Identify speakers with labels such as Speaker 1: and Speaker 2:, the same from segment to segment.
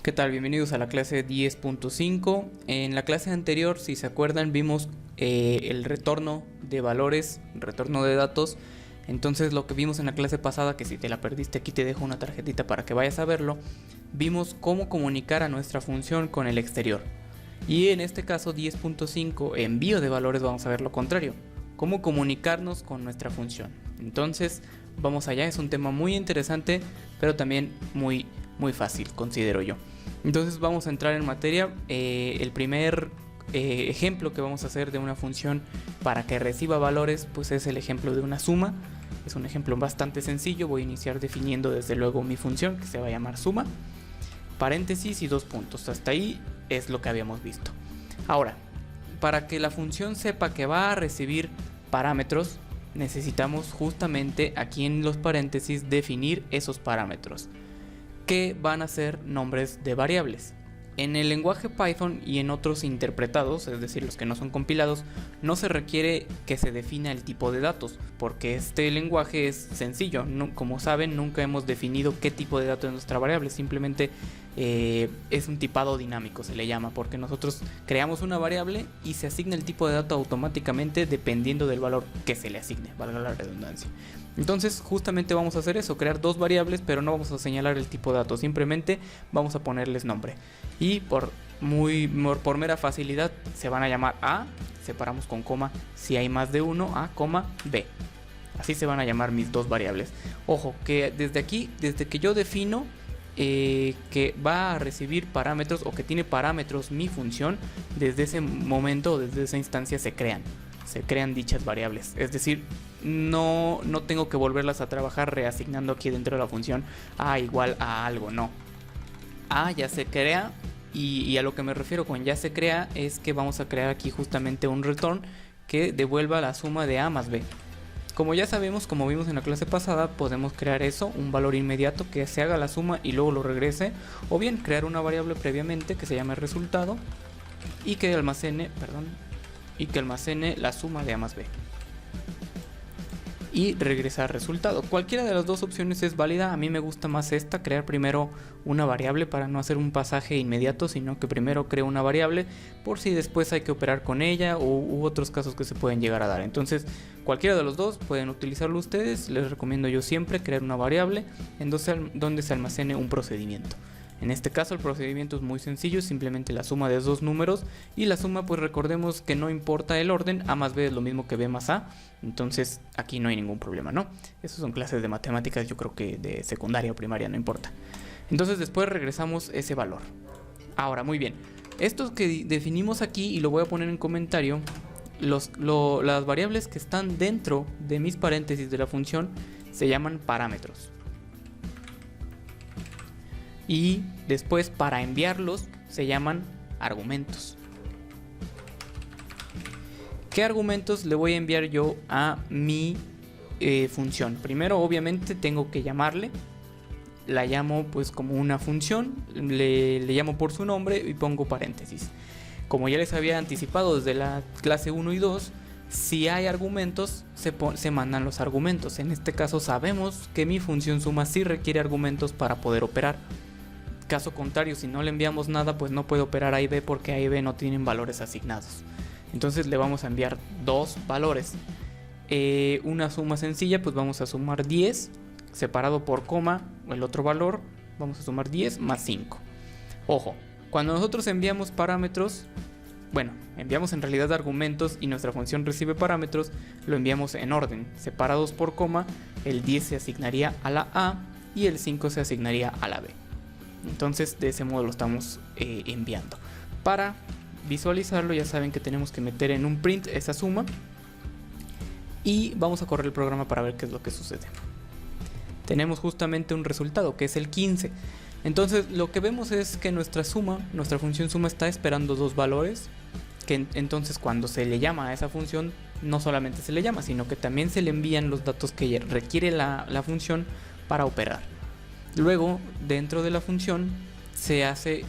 Speaker 1: ¿Qué tal? Bienvenidos a la clase 10.5. En la clase anterior, si se acuerdan, vimos el retorno de valores, retorno de datos. Entonces lo que vimos en la clase pasada, que si te la perdiste aquí te dejo una tarjetita para que vayas a verlo, vimos cómo comunicar a nuestra función con el exterior. Y en este caso 10.5, envío de valores, vamos a ver lo contrario, cómo comunicarnos con nuestra función. Entonces vamos allá, es un tema muy interesante, pero también muy fácil, considero yo. Entonces vamos a entrar en materia. El primer ejemplo que vamos a hacer de una función para que reciba valores, pues es el ejemplo de una suma. Es un ejemplo bastante sencillo. Voy a iniciar definiendo desde luego mi función, que se va a llamar suma, paréntesis y 2 puntos. Hasta ahí es lo que habíamos visto. Ahora, para que la función sepa que va a recibir parámetros, necesitamos justamente aquí en los paréntesis definir esos parámetros, que van a ser nombres de variables. En el lenguaje Python y en otros interpretados, es decir, los que no son compilados, no se requiere que se defina el tipo de datos, porque este lenguaje es sencillo. Como saben, nunca hemos definido qué tipo de dato es nuestra variable, simplemente es un tipado dinámico, se le llama, porque nosotros creamos una variable y se asigna el tipo de dato automáticamente dependiendo del valor que se le asigne, valga la redundancia. Entonces justamente vamos a hacer eso, crear dos variables, pero no vamos a señalar el tipo de dato, simplemente vamos a ponerles nombre. Y por mera facilidad se van a llamar A, separamos con coma si hay más de uno, A, B. Así se van a llamar mis dos variables. Ojo, que desde aquí, desde que yo defino que va a recibir parámetros o que tiene parámetros mi función, desde ese momento, desde esa instancia se crean dichas variables. Es decir, no tengo que volverlas a trabajar reasignando aquí dentro de la función A igual a algo, no. A ya se crea, y a lo que me refiero con ya se crea es que vamos a crear aquí justamente un return que devuelva la suma de A más B. Como ya sabemos, como vimos en la clase pasada, podemos crear eso, un valor inmediato que se haga la suma y luego lo regrese, o bien crear una variable previamente que se llame resultado y que almacene la suma de A más B y regresar resultado. Cualquiera de las dos opciones es válida. A mí me gusta más esta, crear primero una variable para no hacer un pasaje inmediato, sino que primero creo una variable por si después hay que operar con ella u otros casos que se pueden llegar a dar. Entonces cualquiera de los dos pueden utilizarlo ustedes. Les recomiendo yo siempre crear una variable en donde se almacene un procedimiento. En este caso el procedimiento es muy sencillo, simplemente la suma de dos números, y la suma, pues recordemos que no importa el orden, A más B es lo mismo que B más A, entonces aquí no hay ningún problema, ¿no? Esas son clases de matemáticas, yo creo que de secundaria o primaria, no importa. Entonces después regresamos ese valor. Ahora, muy bien, esto que definimos aquí, y lo voy a poner en comentario, las variables que están dentro de mis paréntesis de la función se llaman parámetros. Y después, para enviarlos, se llaman argumentos. ¿Qué argumentos le voy a enviar yo a mi función? Primero, obviamente, tengo que llamarle. La llamo pues como una función, le llamo por su nombre y pongo paréntesis. Como ya les había anticipado desde la clase 1 y 2, si hay argumentos, se mandan los argumentos. En este caso sabemos que mi función suma sí requiere argumentos para poder operar. Caso contrario, si no le enviamos nada, pues no puede operar A y B, porque A y B no tienen valores asignados. Entonces le vamos a enviar dos valores. Una suma sencilla, pues vamos a sumar 10, separado por coma, el otro valor, vamos a sumar 10 más 5. Ojo, cuando nosotros enviamos parámetros, bueno, enviamos en realidad argumentos y nuestra función recibe parámetros, lo enviamos en orden, separados por coma, el 10 se asignaría a la A y el 5 se asignaría a la B. Entonces de ese modo lo estamos enviando. Para visualizarlo ya saben que tenemos que meter en un print esa suma y vamos a correr el programa para ver qué es lo que sucede. Tenemos justamente un resultado que es el 15. Entonces lo que vemos es que nuestra función suma está esperando dos valores, que entonces cuando se le llama a esa función no solamente se le llama, sino que también se le envían los datos que requiere la función para operar. Luego, dentro de la función se hace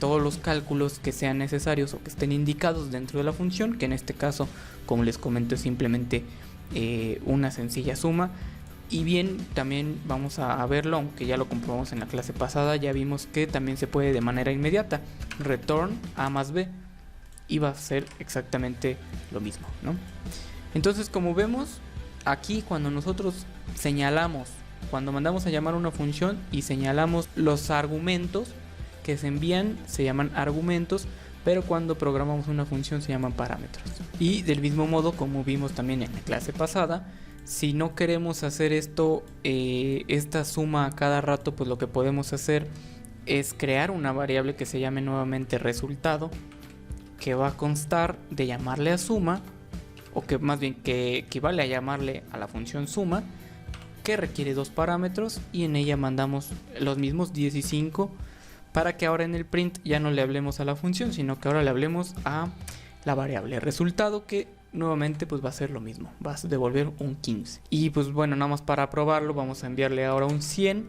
Speaker 1: todos los cálculos que sean necesarios o que estén indicados dentro de la función, que en este caso, como les comento, es simplemente una sencilla suma. Y bien, también vamos a verlo, aunque ya lo comprobamos en la clase pasada, ya vimos que también se puede de manera inmediata. Return A más B, y va a ser exactamente lo mismo, ¿no? Entonces, como vemos, aquí cuando nosotros señalamos, cuando mandamos a llamar una función y señalamos los argumentos que se envían, se llaman argumentos, pero cuando programamos una función se llaman parámetros. Y del mismo modo, como vimos también en la clase pasada, si no queremos hacer esto, esta suma a cada rato, pues lo que podemos hacer es crear una variable que se llame nuevamente resultado, que va a constar de llamarle a suma, o que más bien que equivale a llamarle a la función suma, que requiere 2 parámetros, y en ella mandamos los mismos 10 y 5, para que ahora en el print ya no le hablemos a la función, sino que ahora le hablemos a la variable resultado, que nuevamente pues va a ser lo mismo, va a devolver un 15. Y pues bueno, nada más para probarlo vamos a enviarle ahora un 100,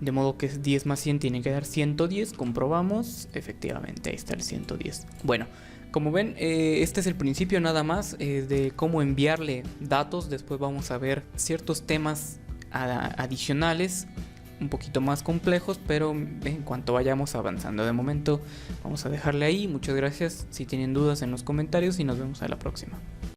Speaker 1: de modo que 10 más 100 tiene que dar 110, comprobamos, efectivamente ahí está el 110. Bueno, como ven, este es el principio nada más de cómo enviarle datos. Después vamos a ver ciertos temas adicionales un poquito más complejos, pero en cuanto vayamos avanzando. De momento vamos a dejarle ahí. Muchas gracias. Si tienen dudas en los comentarios y nos vemos a la próxima.